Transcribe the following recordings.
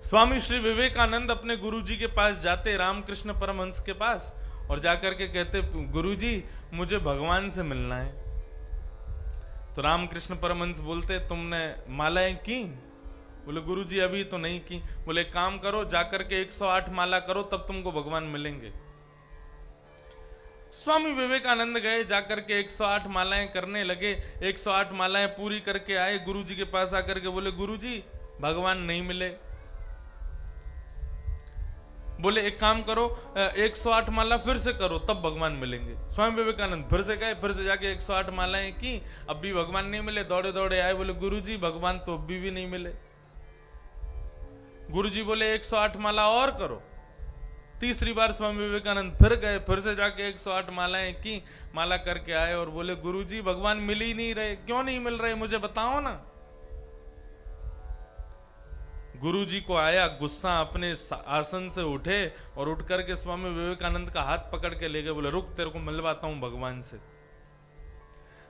स्वामी श्री विवेकानंद अपने गुरुजी के पास जाते, रामकृष्ण परमहंस के पास, और जाकर के कहते, गुरुजी मुझे भगवान से मिलना है। तो रामकृष्ण परमहंस बोलते, तुमने मालाएं की? बोले गुरुजी अभी तो नहीं की। बोले काम करो, जाकर के 108 माला करो, तब तुमको भगवान मिलेंगे। स्वामी विवेकानंद गए, जाकर के 108 मालाएं करने लगे। 108 मालाएं पूरी करके आए, गुरुजी के पास आकर के बोले, गुरुजी भगवान नहीं मिले। बोले एक काम करो, 108 माला फिर से करो, तब भगवान मिलेंगे। स्वामी विवेकानंद फिर से गए, फिर से जाके 108 मालाएं की, अब भी भगवान नहीं मिले। दौड़े दौड़े आए, बोले गुरुजी भगवान तो अभी भी नहीं मिले। गुरुजी बोले 108 माला और करो। तीसरी बार स्वामी विवेकानंद फिर गए, फिर से जाके 108 मालाएं की, माला करके आए और बोले गुरुजी भगवान मिल ही नहीं रहे। क्यों नहीं मिल रहे, मुझे बताओ ना। गुरुजी को आया गुस्सा, अपने आसन से उठे और उठ करके स्वामी विवेकानंद का हाथ पकड़ के ले गए। बोले रुक, तेरे को मिलवाता हूं भगवान से।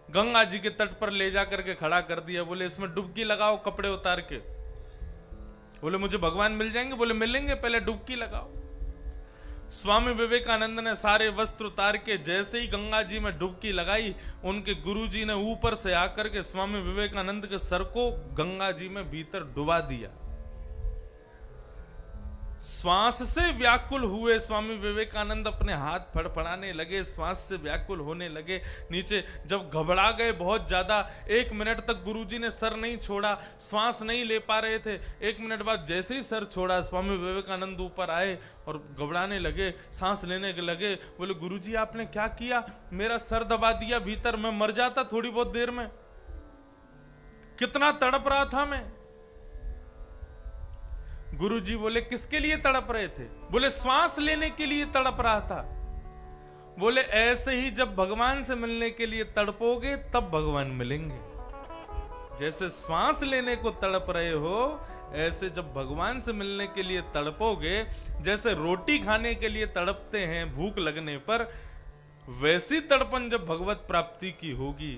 गंगा जी के तट पर ले जाकर के खड़ा कर दिया। बोले इसमें डुबकी लगाओ कपड़े उतार के। बोले मुझे भगवान मिल जाएंगे? बोले मिलेंगे, पहले डुबकी लगाओ। स्वामी विवेकानंद ने सारे वस्त्र उतार के जैसे ही गंगा जी में डुबकी लगाई, उनके गुरुजी ने ऊपर से आकर के स्वामी विवेकानंद के सर को गंगा जी में भीतर डुबा दिया। श्वास से व्याकुल हुए स्वामी विवेकानंद, अपने हाथ फड़फड़ाने लगे, श्वास से व्याकुल होने लगे। नीचे जब घबरा गए बहुत ज्यादा, 1 मिनट तक गुरुजी ने सर नहीं छोड़ा, श्वास नहीं ले पा रहे थे। 1 मिनट बाद जैसे ही सर छोड़ा, स्वामी विवेकानंद ऊपर आए और घबराने लगे, सांस लेने लगे। बोले गुरुजी आपने क्या किया? मेरा सर दबा दिया भीतर, मैं मर जाता थोड़ी बहुत देर में। कितना तड़प रहा था मैं। गुरुजी बोले किसके लिए तड़प रहे थे? बोले श्वास लेने के लिए तड़प रहा था। बोले ऐसे ही जब भगवान से मिलने के लिए तड़पोगे तब भगवान मिलेंगे। जैसे श्वास लेने को तड़प रहे हो, ऐसे जब भगवान से मिलने के लिए तड़पोगे, जैसे रोटी खाने के लिए तड़पते हैं भूख लगने पर, वैसी तड़पन जब भगवत प्राप्ति की होगी।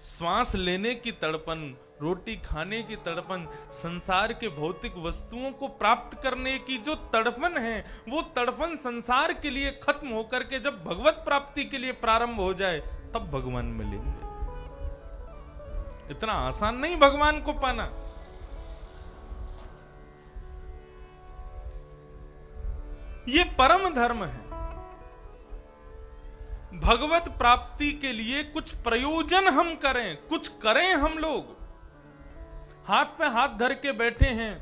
श्वास लेने की तड़पन, रोटी खाने की तड़पन, संसार के भौतिक वस्तुओं को प्राप्त करने की जो तड़पन है, वो तड़पन संसार के लिए खत्म होकर के जब भगवत प्राप्ति के लिए प्रारंभ हो जाए, तब भगवान मिलेंगे। इतना आसान नहीं भगवान को पाना। ये परम धर्म है। भगवत प्राप्ति के लिए कुछ प्रयोजन हम करें, कुछ करें। हम लोग हाथ पे हाथ धर के बैठे हैं,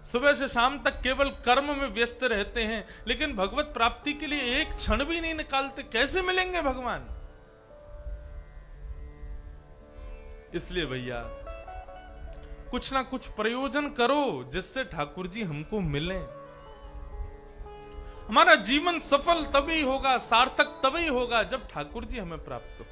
सुबह से शाम तक केवल कर्म में व्यस्त रहते हैं, लेकिन भगवत प्राप्ति के लिए एक क्षण भी नहीं निकालते। कैसे मिलेंगे भगवान? इसलिए भैया कुछ ना कुछ प्रयोजन करो जिससे ठाकुर जी हमको मिलें। हमारा जीवन सफल तभी होगा, सार्थक तभी होगा जब ठाकुर जी हमें प्राप्त हो।